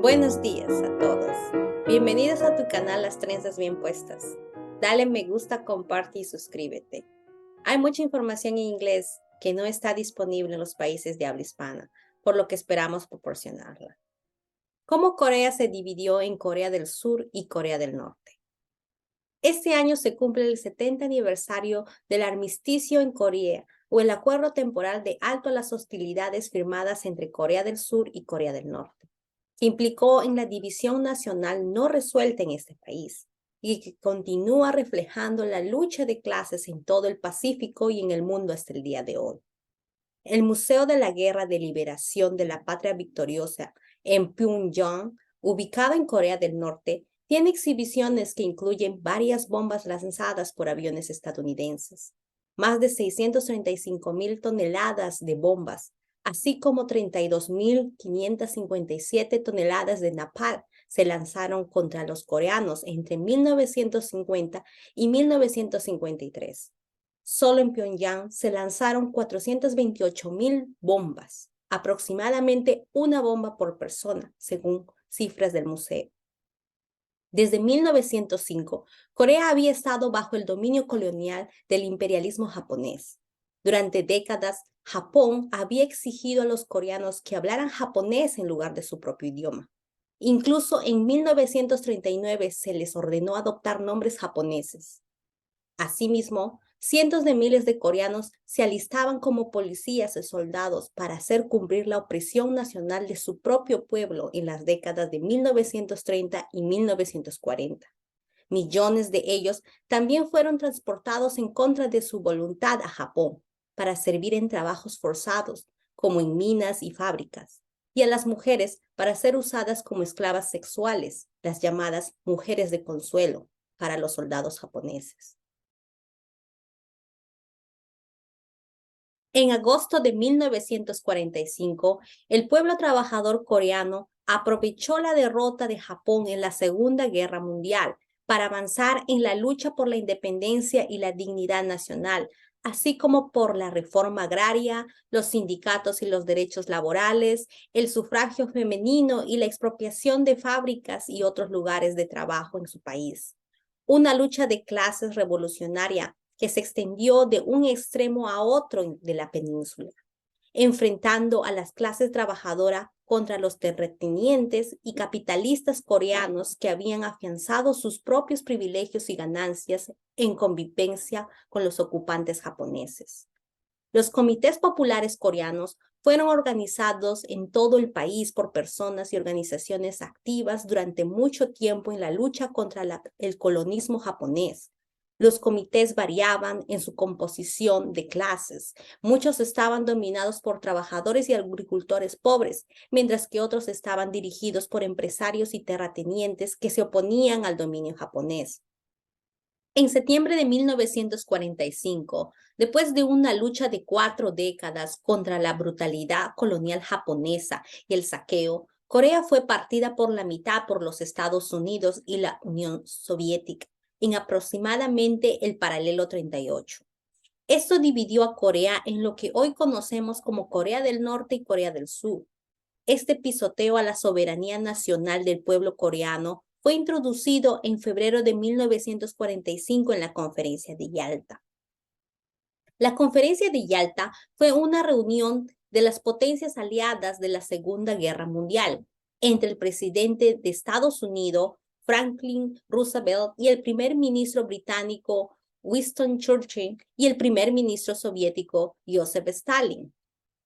Buenos días a todos. Bienvenidos a tu canal Las Trenzas Bien Puestas. Dale me gusta, comparte y suscríbete. Hay mucha información en inglés que no está disponible en los países de habla hispana, por lo que esperamos proporcionarla. ¿Cómo Corea se dividió en Corea del Sur y Corea del Norte? Este año se cumple el 70 aniversario del armisticio en Corea, o el acuerdo temporal de alto a las hostilidades firmadas entre Corea del Sur y Corea del Norte, que implicó en la división nacional no resuelta en este país y que continúa reflejando la lucha de clases en todo el Pacífico y en el mundo hasta el día de hoy. El Museo de la Guerra de Liberación de la Patria Victoriosa en Pyongyang, ubicado en Corea del Norte, tiene exhibiciones que incluyen varias bombas lanzadas por aviones estadounidenses, más de 635,000 toneladas de bombas, así como 32,557 toneladas de napalm se lanzaron contra los coreanos entre 1950 y 1953. Solo en Pyongyang se lanzaron 428,000 bombas, aproximadamente una bomba por persona, según cifras del museo. Desde 1905, Corea había estado bajo el dominio colonial del imperialismo japonés. Durante décadas, Japón había exigido a los coreanos que hablaran japonés en lugar de su propio idioma. Incluso en 1939 se les ordenó adoptar nombres japoneses. Asimismo, cientos de miles de coreanos se alistaban como policías y soldados para hacer cumplir la opresión nacional de su propio pueblo en las décadas de 1930 y 1940. Millones de ellos también fueron transportados en contra de su voluntad a Japón para servir en trabajos forzados, como en minas y fábricas, y a las mujeres para ser usadas como esclavas sexuales, las llamadas mujeres de consuelo, para los soldados japoneses. En agosto de 1945, el pueblo trabajador coreano aprovechó la derrota de Japón en la Segunda Guerra Mundial para avanzar en la lucha por la independencia y la dignidad nacional, así como por la reforma agraria, los sindicatos y los derechos laborales, el sufragio femenino y la expropiación de fábricas y otros lugares de trabajo en su país. Una lucha de clases revolucionaria que se extendió de un extremo a otro de la península, enfrentando a las clases trabajadoras contra los terratenientes y capitalistas coreanos que habían afianzado sus propios privilegios y ganancias en convivencia con los ocupantes japoneses. Los comités populares coreanos fueron organizados en todo el país por personas y organizaciones activas durante mucho tiempo en la lucha contra el colonismo japonés. Los comités variaban en su composición de clases. Muchos estaban dominados por trabajadores y agricultores pobres, mientras que otros estaban dirigidos por empresarios y terratenientes que se oponían al dominio japonés. En septiembre de 1945, después de una lucha de 4 décadas contra la brutalidad colonial japonesa y el saqueo, Corea fue partida por la mitad por los Estados Unidos y la Unión Soviética, en aproximadamente el paralelo 38. Esto dividió a Corea en lo que hoy conocemos como Corea del Norte y Corea del Sur. Este pisoteo a la soberanía nacional del pueblo coreano fue introducido en febrero de 1945 en la Conferencia de Yalta. La Conferencia de Yalta fue una reunión de las potencias aliadas de la Segunda Guerra Mundial entre el presidente de Estados Unidos, Franklin Roosevelt, y el primer ministro británico, Winston Churchill, y el primer ministro soviético, Joseph Stalin.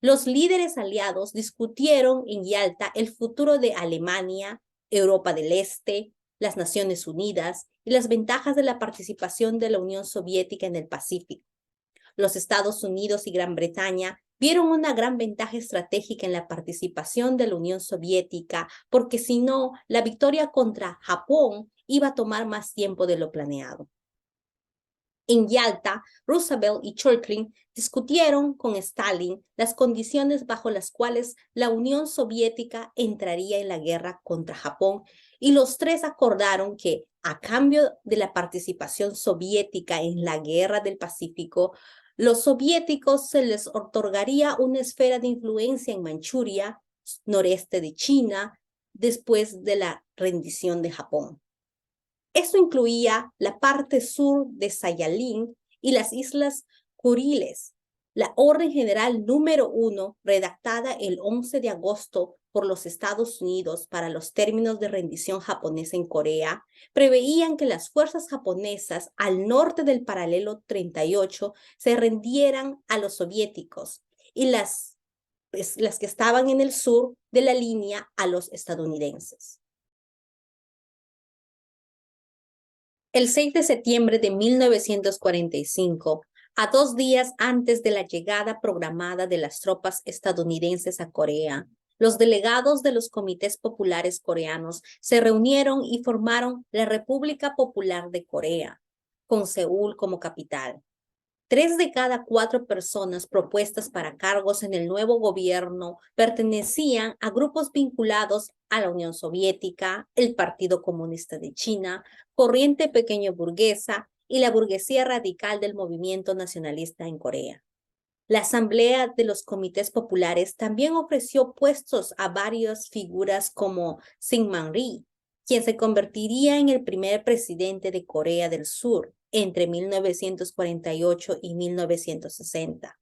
Los líderes aliados discutieron en Yalta el futuro de Alemania, Europa del Este, las Naciones Unidas y las ventajas de la participación de la Unión Soviética en el Pacífico. Los Estados Unidos y Gran Bretaña vieron una gran ventaja estratégica en la participación de la Unión Soviética, porque si no, la victoria contra Japón iba a tomar más tiempo de lo planeado. En Yalta, Roosevelt y Churchill discutieron con Stalin las condiciones bajo las cuales la Unión Soviética entraría en la guerra contra Japón, y los tres acordaron que, a cambio de la participación soviética en la Guerra del Pacífico, los soviéticos se les otorgaría una esfera de influencia en Manchuria, noreste de China, después de la rendición de Japón. Esto incluía la parte sur de Sayalín y las islas Kuriles. La Orden General número 1, redactada el 11 de agosto por los Estados Unidos para los términos de rendición japonesa en Corea, preveían que las fuerzas japonesas al norte del paralelo 38 se rendieran a los soviéticos y las que estaban en el sur de la línea a los estadounidenses. El 6 de septiembre de 1945, a 2 días antes de la llegada programada de las tropas estadounidenses a Corea, los delegados de los comités populares coreanos se reunieron y formaron la República Popular de Corea, con Seúl como capital. 3 de cada 4 personas propuestas para cargos en el nuevo gobierno pertenecían a grupos vinculados a la Unión Soviética, el Partido Comunista de China, Corriente Pequeño Burguesa y la burguesía radical del movimiento nacionalista en Corea. La Asamblea de los Comités Populares también ofreció puestos a varias figuras como Syngman Rhee, quien se convertiría en el primer presidente de Corea del Sur entre 1948 y 1960.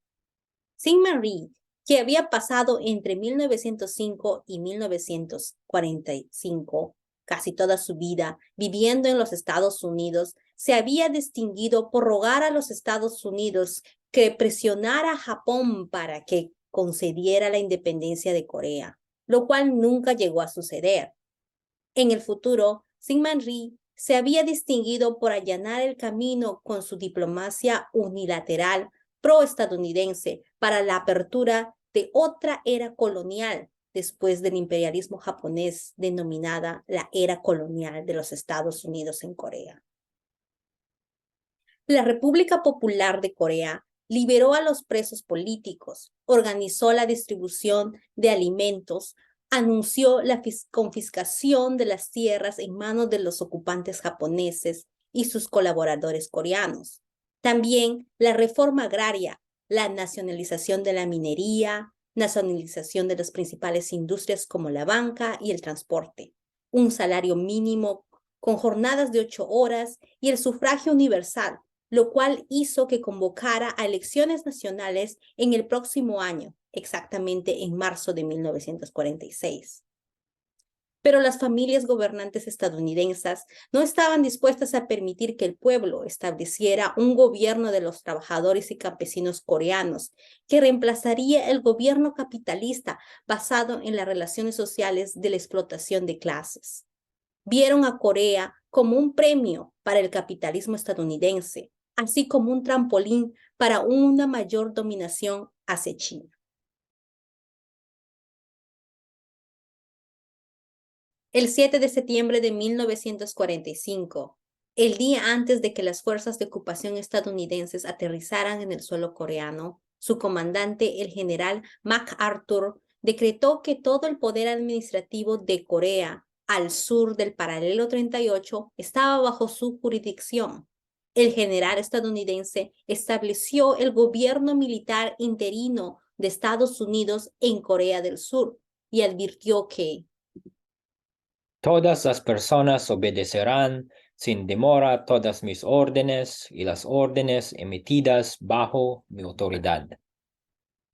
Syngman Rhee, que había pasado entre 1905 y 1945 casi toda su vida viviendo en los Estados Unidos, se había distinguido por rogar a los Estados Unidos que presionara a Japón para que concediera la independencia de Corea, lo cual nunca llegó a suceder. En el futuro, Syngman Rhee se había distinguido por allanar el camino con su diplomacia unilateral pro-estadounidense para la apertura de otra era colonial después del imperialismo japonés denominada la era colonial de los Estados Unidos en Corea. La República Popular de Corea liberó a los presos políticos, organizó la distribución de alimentos, anunció la confiscación de las tierras en manos de los ocupantes japoneses y sus colaboradores coreanos. También la reforma agraria, la nacionalización de la minería, nacionalización de las principales industrias como la banca y el transporte, un salario mínimo con jornadas de 8 horas y el sufragio universal, lo cual hizo que convocara a elecciones nacionales en el próximo año, exactamente en marzo de 1946. Pero las familias gobernantes estadounidenses no estaban dispuestas a permitir que el pueblo estableciera un gobierno de los trabajadores y campesinos coreanos que reemplazaría el gobierno capitalista basado en las relaciones sociales de la explotación de clases. Vieron a Corea como un premio para el capitalismo estadounidense, así como un trampolín para una mayor dominación hacia China. El 7 de septiembre de 1945, el día antes de que las fuerzas de ocupación estadounidenses aterrizaran en el suelo coreano, su comandante, el general MacArthur, decretó que todo el poder administrativo de Corea al sur del paralelo 38 estaba bajo su jurisdicción. El general estadounidense estableció el gobierno militar interino de Estados Unidos en Corea del Sur y advirtió que todas las personas obedecerán sin demora todas mis órdenes y las órdenes emitidas bajo mi autoridad.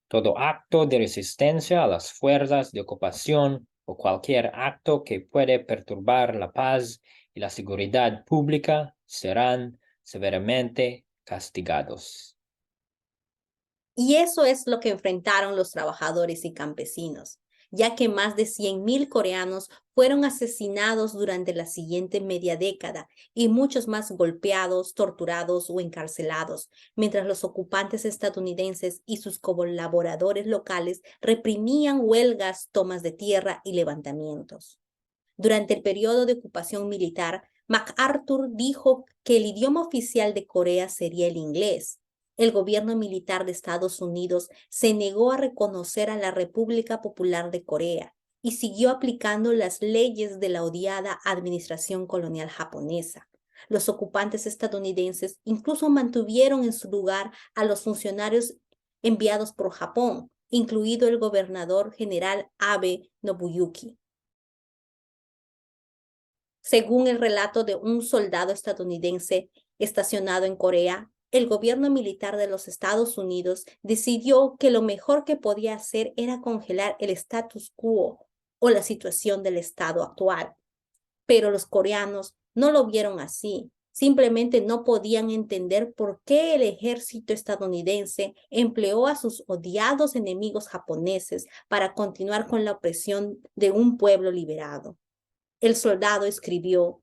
Todo acto de resistencia a las fuerzas de ocupación o cualquier acto que puede perturbar la paz y la seguridad pública serán severamente castigados. Y eso es lo que enfrentaron los trabajadores y campesinos, ya que más de 100.000 coreanos fueron asesinados durante la siguiente media década y muchos más golpeados, torturados o encarcelados, mientras los ocupantes estadounidenses y sus colaboradores locales reprimían huelgas, tomas de tierra y levantamientos. Durante el periodo de ocupación militar, MacArthur dijo que el idioma oficial de Corea sería el inglés. El gobierno militar de Estados Unidos se negó a reconocer a la República Popular de Corea y siguió aplicando las leyes de la odiada administración colonial japonesa. Los ocupantes estadounidenses incluso mantuvieron en su lugar a los funcionarios enviados por Japón, incluido el gobernador general Abe Nobuyuki. Según el relato de un soldado estadounidense estacionado en Corea, el gobierno militar de los Estados Unidos decidió que lo mejor que podía hacer era congelar el status quo o la situación del estado actual. Pero los coreanos no lo vieron así. Simplemente no podían entender por qué el ejército estadounidense empleó a sus odiados enemigos japoneses para continuar con la opresión de un pueblo liberado. El soldado escribió: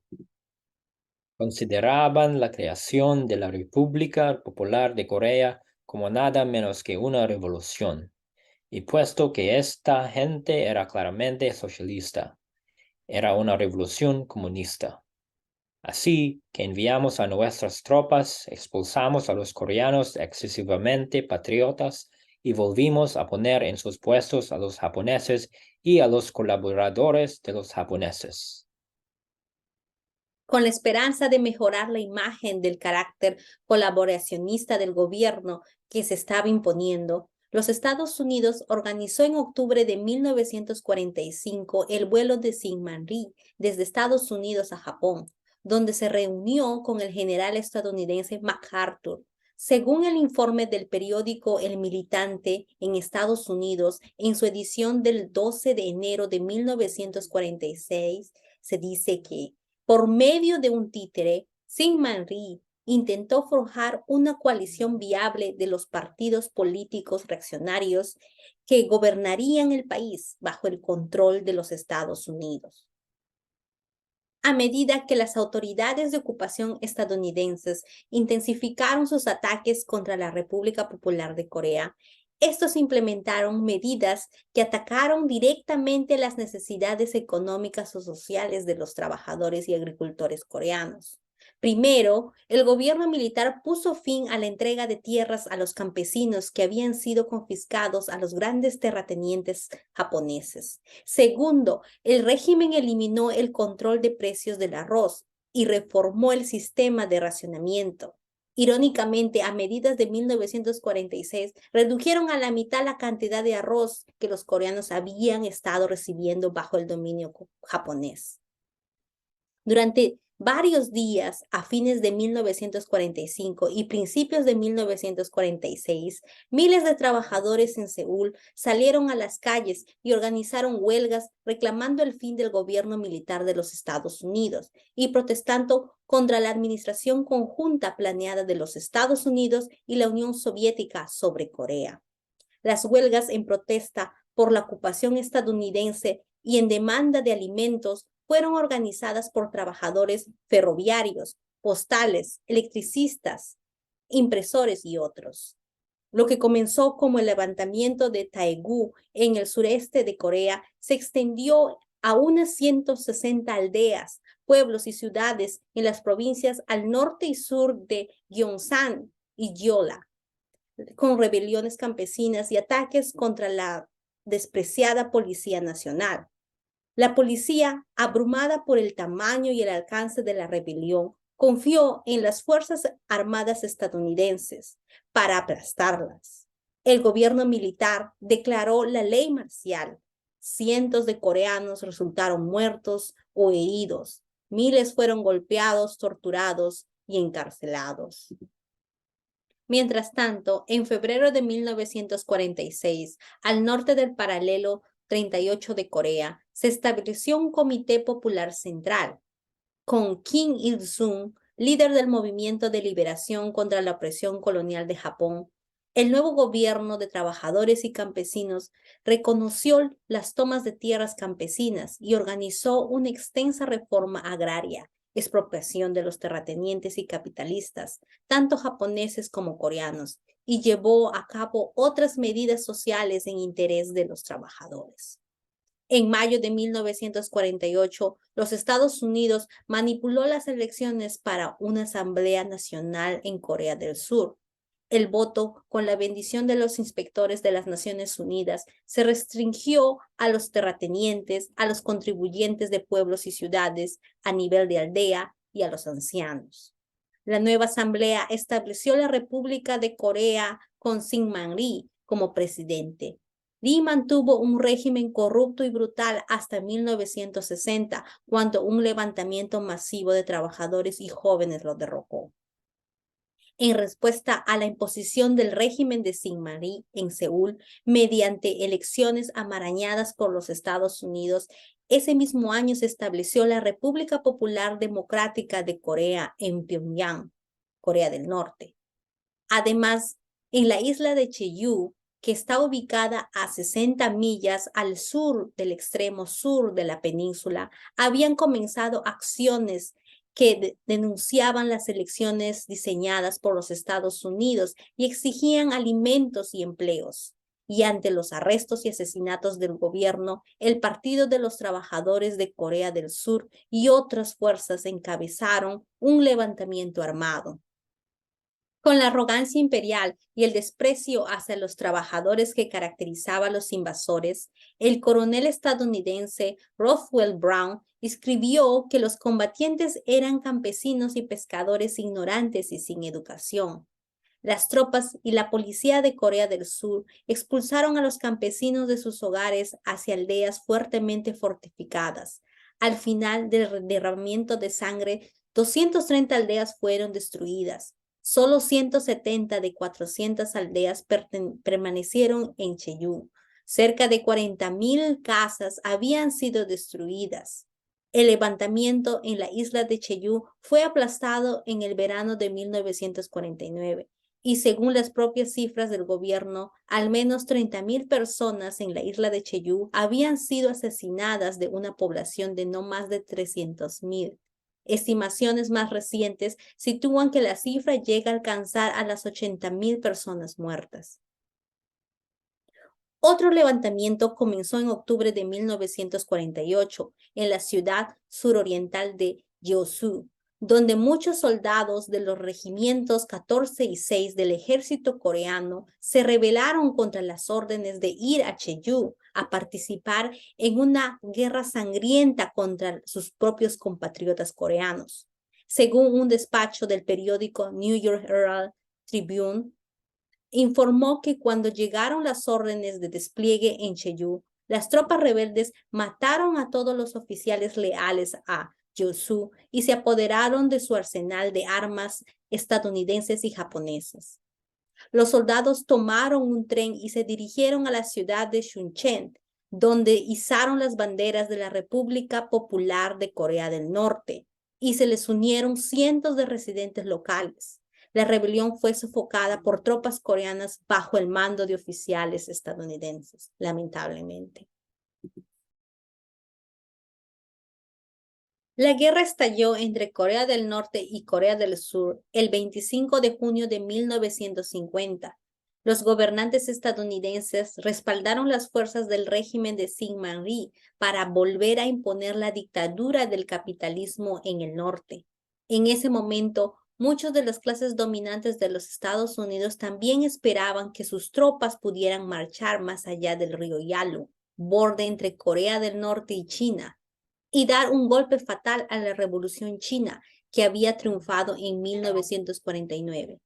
consideraban la creación de la República Popular de Corea como nada menos que una revolución, y puesto que esta gente era claramente socialista, era una revolución comunista. Así que enviamos a nuestras tropas, expulsamos a los coreanos excesivamente patriotas y volvimos a poner en sus puestos a los japoneses y a los colaboradores de los japoneses. Con la esperanza de mejorar la imagen del carácter colaboracionista del gobierno que se estaba imponiendo, los Estados Unidos organizó en octubre de 1945 el vuelo de Syngman-rhee desde Estados Unidos a Japón, donde se reunió con el general estadounidense MacArthur. Según el informe del periódico El Militante en Estados Unidos, en su edición del 12 de enero de 1946, se dice que por medio de un títere, Syngman-rhee intentó forjar una coalición viable de los partidos políticos reaccionarios que gobernarían el país bajo el control de los Estados Unidos. A medida que las autoridades de ocupación estadounidenses intensificaron sus ataques contra la República Popular de Corea, estos implementaron medidas que atacaron directamente las necesidades económicas o sociales de los trabajadores y agricultores coreanos. Primero, el gobierno militar puso fin a la entrega de tierras a los campesinos que habían sido confiscados a los grandes terratenientes japoneses. Segundo, el régimen eliminó el control de precios del arroz y reformó el sistema de racionamiento. Irónicamente, a medidas de 1946, redujeron a la mitad la cantidad de arroz que los coreanos habían estado recibiendo bajo el dominio japonés. Durante varios días a fines de 1945 y principios de 1946, miles de trabajadores en Seúl salieron a las calles y organizaron huelgas reclamando el fin del gobierno militar de los Estados Unidos y protestando contra la administración conjunta planeada de los Estados Unidos y la Unión Soviética sobre Corea. Las huelgas en protesta por la ocupación estadounidense y en demanda de alimentos fueron organizadas por trabajadores ferroviarios, postales, electricistas, impresores y otros. Lo que comenzó como el levantamiento de Taegu en el sureste de Corea se extendió a unas 160 aldeas, pueblos y ciudades en las provincias al norte y sur de Gyeongsang y Jeolla, con rebeliones campesinas y ataques contra la despreciada Policía Nacional. La policía, abrumada por el tamaño y el alcance de la rebelión, confió en las Fuerzas Armadas estadounidenses para aplastarlas. El gobierno militar declaró la ley marcial. Cientos de coreanos resultaron muertos o heridos. Miles fueron golpeados, torturados y encarcelados. Mientras tanto, en febrero de 1946, al norte del paralelo 38 de Corea, se estableció un Comité Popular Central, con Kim Il-sung, líder del Movimiento de Liberación contra la Opresión Colonial de Japón. El nuevo gobierno de trabajadores y campesinos reconoció las tomas de tierras campesinas y organizó una extensa reforma agraria, expropiación de los terratenientes y capitalistas, tanto japoneses como coreanos, y llevó a cabo otras medidas sociales en interés de los trabajadores. En mayo de 1948, los Estados Unidos manipuló las elecciones para una asamblea nacional en Corea del Sur. El voto, con la bendición de los inspectores de las Naciones Unidas, se restringió a los terratenientes, a los contribuyentes de pueblos y ciudades a nivel de aldea y a los ancianos. La nueva asamblea estableció la República de Corea con Syngman-rhee como presidente. Lee mantuvo un régimen corrupto y brutal hasta 1960, cuando un levantamiento masivo de trabajadores y jóvenes lo derrocó. En respuesta a la imposición del régimen de Syngman-rhee en Seúl mediante elecciones amarañadas por los Estados Unidos, ese mismo año se estableció la República Popular Democrática de Corea en Pyongyang, Corea del Norte. Además, en la isla de Jeju, que está ubicada a 60 millas al sur del extremo sur de la península, habían comenzado acciones que denunciaban las elecciones diseñadas por los Estados Unidos y exigían alimentos y empleos. Y ante los arrestos y asesinatos del gobierno, el Partido de los Trabajadores de Corea del Sur y otras fuerzas encabezaron un levantamiento armado. Con la arrogancia imperial y el desprecio hacia los trabajadores que caracterizaba a los invasores, el coronel estadounidense Roswell Brown escribió que los combatientes eran campesinos y pescadores ignorantes y sin educación. Las tropas y la policía de Corea del Sur expulsaron a los campesinos de sus hogares hacia aldeas fuertemente fortificadas. Al final del derramamiento de sangre, 230 aldeas fueron destruidas. Solo 170 de 400 aldeas permanecieron en Jeju. Cerca de 40,000 casas habían sido destruidas. El levantamiento en la isla de Jeju fue aplastado en el verano de 1949 y según las propias cifras del gobierno, al menos 30,000 personas en la isla de Jeju habían sido asesinadas de una población de no más de 300,000. Estimaciones más recientes sitúan que la cifra llega a alcanzar a las 80,000 personas muertas. Otro levantamiento comenzó en octubre de 1948 en la ciudad suroriental de Yeosu, donde muchos soldados de los regimientos 14 y 6 del ejército coreano se rebelaron contra las órdenes de ir a Jeju a participar en una guerra sangrienta contra sus propios compatriotas coreanos. Según un despacho del periódico New York Herald Tribune, informó que cuando llegaron las órdenes de despliegue en Jeju, las tropas rebeldes mataron a todos los oficiales leales a Yeosu y se apoderaron de su arsenal de armas estadounidenses y japonesas. Los soldados tomaron un tren y se dirigieron a la ciudad de Chuncheon, donde izaron las banderas de la República Popular de Corea del Norte y se les unieron cientos de residentes locales. La rebelión fue sofocada por tropas coreanas bajo el mando de oficiales estadounidenses, lamentablemente. La guerra estalló entre Corea del Norte y Corea del Sur el 25 de junio de 1950. Los gobernantes estadounidenses respaldaron las fuerzas del régimen de Syngman-rhee para volver a imponer la dictadura del capitalismo en el norte. En ese momento, muchas de las clases dominantes de los Estados Unidos también esperaban que sus tropas pudieran marchar más allá del río Yalu, borde entre Corea del Norte y China, y dar un golpe fatal a la Revolución China, que había triunfado en 1949.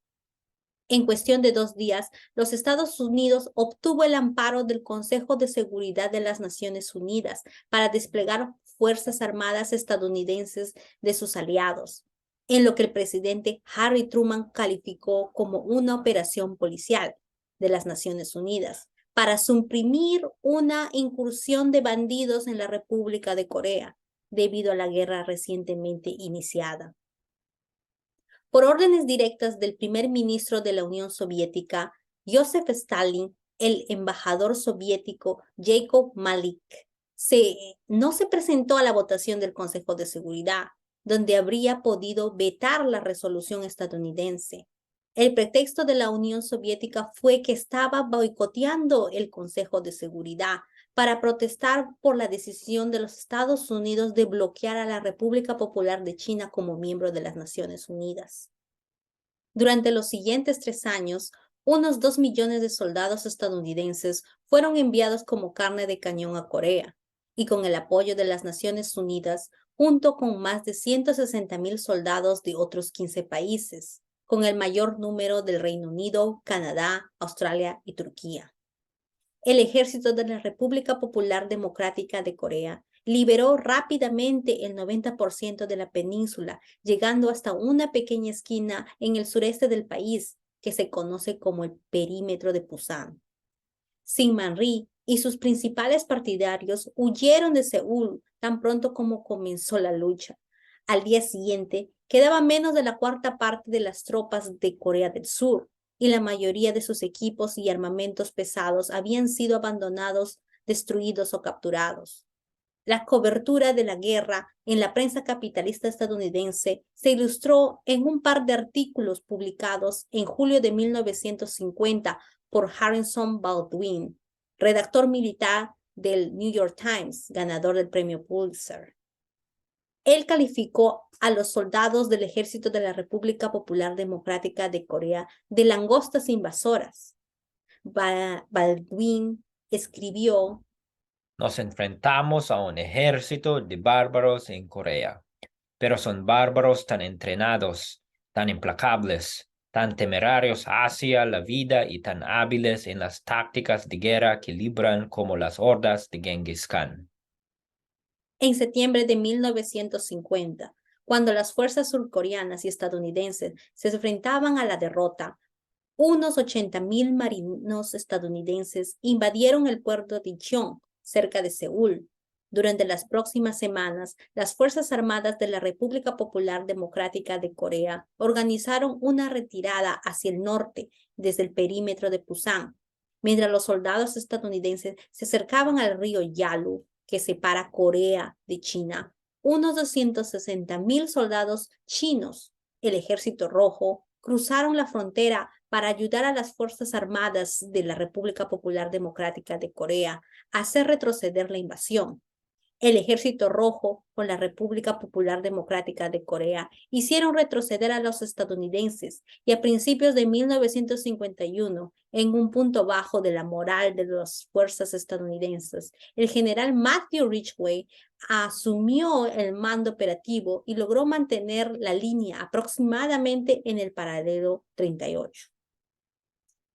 En cuestión de 2 días, los Estados Unidos obtuvo el amparo del Consejo de Seguridad de las Naciones Unidas para desplegar fuerzas armadas estadounidenses de sus aliados, en lo que el presidente Harry Truman calificó como una operación policial de las Naciones Unidas para suprimir una incursión de bandidos en la República de Corea debido a la guerra recientemente iniciada. Por órdenes directas del primer ministro de la Unión Soviética, Joseph Stalin, el embajador soviético Jacob Malik no se presentó a la votación del Consejo de Seguridad, donde habría podido vetar la resolución estadounidense. El pretexto de la Unión Soviética fue que estaba boicoteando el Consejo de Seguridad para protestar por la decisión de los Estados Unidos de bloquear a la República Popular de China como miembro de las Naciones Unidas. Durante los siguientes 3 años, unos 2 millones de soldados estadounidenses fueron enviados como carne de cañón a Corea, y con el apoyo de las Naciones Unidas, junto con más de 160,000 soldados de otros 15 países, con el mayor número del Reino Unido, Canadá, Australia y Turquía. El ejército de la República Popular Democrática de Corea liberó rápidamente el 90% de la península, llegando hasta una pequeña esquina en el sureste del país, que se conoce como el perímetro de Pusan. Syngman-rhee y sus principales partidarios huyeron de Seúl tan pronto como comenzó la lucha. Al día siguiente, quedaba menos de la cuarta parte de las tropas de Corea del Sur, y la mayoría de sus equipos y armamentos pesados habían sido abandonados, destruidos o capturados. La cobertura de la guerra en la prensa capitalista estadounidense se ilustró en un par de artículos publicados en julio de 1950 por Harrison Baldwin, redactor militar del New York Times, ganador del premio Pulitzer. Él calificó a los soldados del Ejército de la República Popular Democrática de Corea de langostas invasoras. Baldwin escribió: Nos enfrentamos a un ejército de bárbaros en Corea, pero son bárbaros tan entrenados, tan implacables, tan temerarios hacia la vida y tan hábiles en las tácticas de guerra que libran como las hordas de Genghis Khan. En septiembre de 1950, cuando las fuerzas surcoreanas y estadounidenses se enfrentaban a la derrota, unos 80,000 marinos estadounidenses invadieron el puerto de Incheon, cerca de Seúl. Durante las próximas semanas, las Fuerzas Armadas de la República Popular Democrática de Corea organizaron una retirada hacia el norte desde el perímetro de Pusan, mientras los soldados estadounidenses se acercaban al río Yalu, que separa Corea de China. Unos 260,000 soldados chinos, el Ejército Rojo, cruzaron la frontera para ayudar a las Fuerzas Armadas de la República Popular Democrática de Corea a hacer retroceder la invasión. El Ejército Rojo con la República Popular Democrática de Corea hicieron retroceder a los estadounidenses, y a principios de 1951, en un punto bajo de la moral de las fuerzas estadounidenses, el general Matthew Ridgway asumió el mando operativo y logró mantener la línea aproximadamente en el paralelo 38.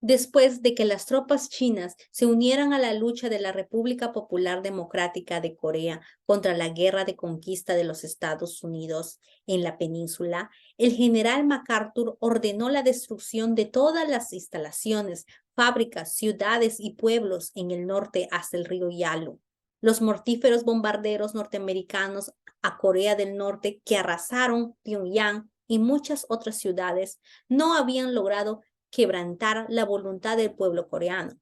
Después de que las tropas chinas se unieran a la lucha de la República Popular Democrática de Corea contra la guerra de conquista de los Estados Unidos en la península, el general MacArthur ordenó la destrucción de todas las instalaciones, fábricas, ciudades y pueblos en el norte hasta el río Yalu. Los mortíferos bombarderos norteamericanos a Corea del Norte, que arrasaron Pyongyang y muchas otras ciudades, no habían logrado quebrantar la voluntad del pueblo coreano.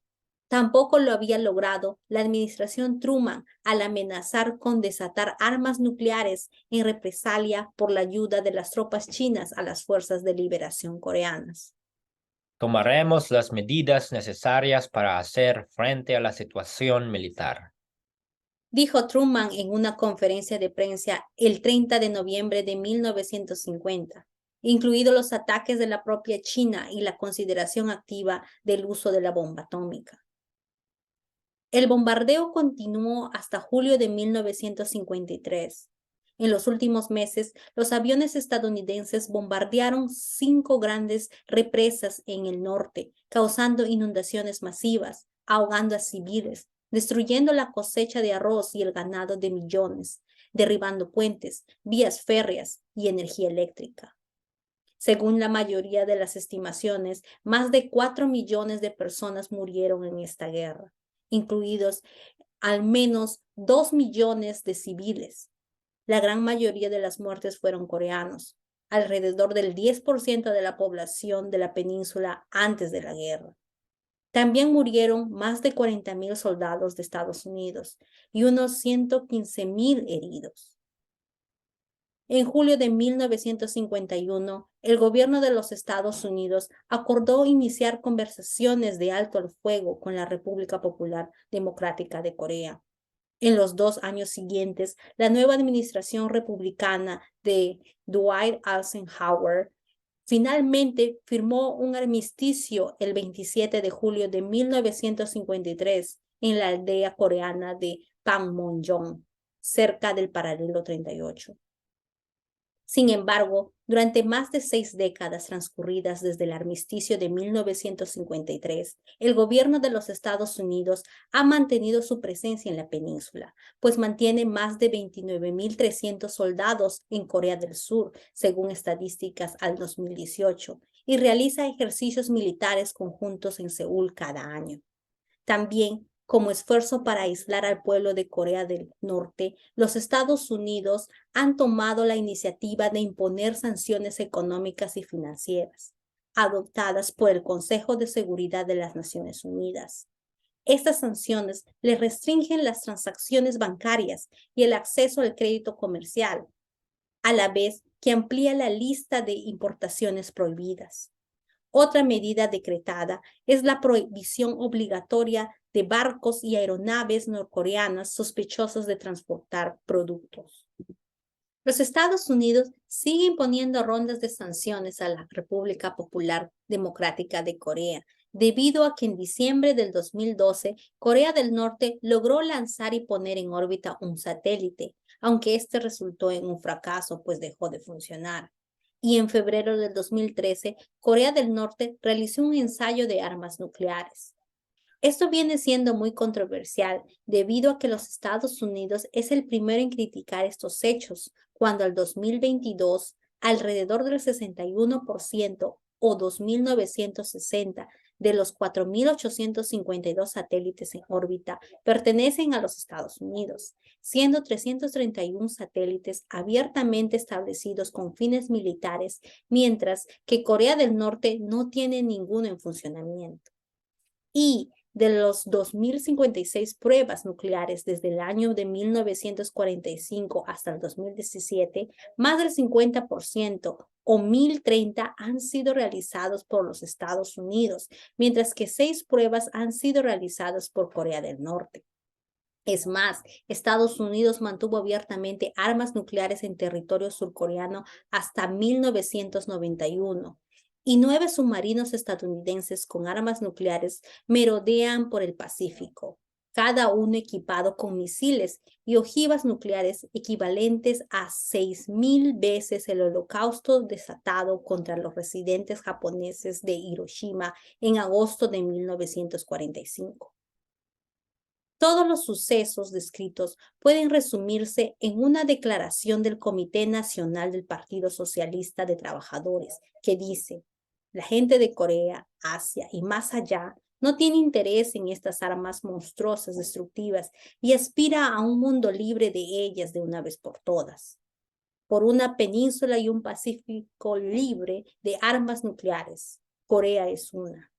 Tampoco lo había logrado la administración Truman al amenazar con desatar armas nucleares en represalia por la ayuda de las tropas chinas a las fuerzas de liberación coreanas. Tomaremos las medidas necesarias para hacer frente a la situación militar, dijo Truman en una conferencia de prensa el 30 de noviembre de 1950. Incluidos los ataques de la propia China y la consideración activa del uso de la bomba atómica. El bombardeo continuó hasta julio de 1953. En los últimos meses, los aviones estadounidenses bombardearon 5 grandes represas en el norte, causando inundaciones masivas, ahogando a civiles, destruyendo la cosecha de arroz y el ganado de millones, derribando puentes, vías férreas y energía eléctrica. Según la mayoría de las estimaciones, más de 4 millones de personas murieron en esta guerra, incluidos al menos 2 millones de civiles. La gran mayoría de las muertes fueron coreanos, alrededor del 10% de la población de la península antes de la guerra. También murieron más de 40,000 soldados de Estados Unidos y unos 115,000 heridos. En julio de 1951, el gobierno de los Estados Unidos acordó iniciar conversaciones de alto al fuego con la República Popular Democrática de Corea. En los 2 años siguientes, la nueva administración republicana de Dwight Eisenhower finalmente firmó un armisticio el 27 de julio de 1953 en la aldea coreana de Panmunjom, cerca del paralelo 38. Sin embargo, durante más de 6 décadas transcurridas desde el armisticio de 1953, el gobierno de los Estados Unidos ha mantenido su presencia en la península, pues mantiene más de 29.300 soldados en Corea del Sur, según estadísticas al 2018, y realiza ejercicios militares conjuntos en Seúl cada año. También, como esfuerzo para aislar al pueblo de Corea del Norte, los Estados Unidos han tomado la iniciativa de imponer sanciones económicas y financieras, adoptadas por el Consejo de Seguridad de las Naciones Unidas. Estas sanciones le restringen las transacciones bancarias y el acceso al crédito comercial, a la vez que amplía la lista de importaciones prohibidas. Otra medida decretada es la prohibición obligatoria de barcos y aeronaves norcoreanas sospechosos de transportar productos. Los Estados Unidos siguen imponiendo rondas de sanciones a la República Popular Democrática de Corea, debido a que en diciembre del 2012 Corea del Norte logró lanzar y poner en órbita un satélite, aunque este resultó en un fracaso, pues dejó de funcionar. Y en febrero del 2013, Corea del Norte realizó un ensayo de armas nucleares. Esto viene siendo muy controversial debido a que los Estados Unidos es el primero en criticar estos hechos, cuando al 2022 alrededor del 61% o 2.960 de los 4.852 satélites en órbita pertenecen a los Estados Unidos, siendo 331 satélites abiertamente establecidos con fines militares, mientras que Corea del Norte no tiene ninguno en funcionamiento. Y de los 2.056 pruebas nucleares desde el año de 1945 hasta el 2017, más del 50% o 1.030 han sido realizados por los Estados Unidos, mientras que 6 pruebas han sido realizadas por Corea del Norte. Es más, Estados Unidos mantuvo abiertamente armas nucleares en territorio surcoreano hasta 1991. Y 9 submarinos estadounidenses con armas nucleares merodean por el Pacífico, cada uno equipado con misiles y ojivas nucleares equivalentes a 6.000 veces el holocausto desatado contra los residentes japoneses de Hiroshima en agosto de 1945. Todos los sucesos descritos pueden resumirse en una declaración del Comité Nacional del Partido Socialista de Trabajadores, que dice: la gente de Corea, Asia y más allá no tiene interés en estas armas monstruosas destructivas y aspira a un mundo libre de ellas de una vez por todas. Por una península y un Pacífico libre de armas nucleares, Corea es una.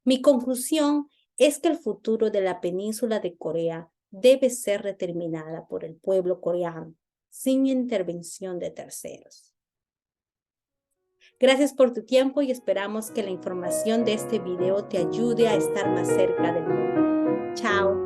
Mi conclusión es que el futuro de la península de Corea debe ser determinada por el pueblo coreano, sin intervención de terceros. Gracias por tu tiempo y esperamos que la información de este video te ayude a estar más cerca del mundo. Chao.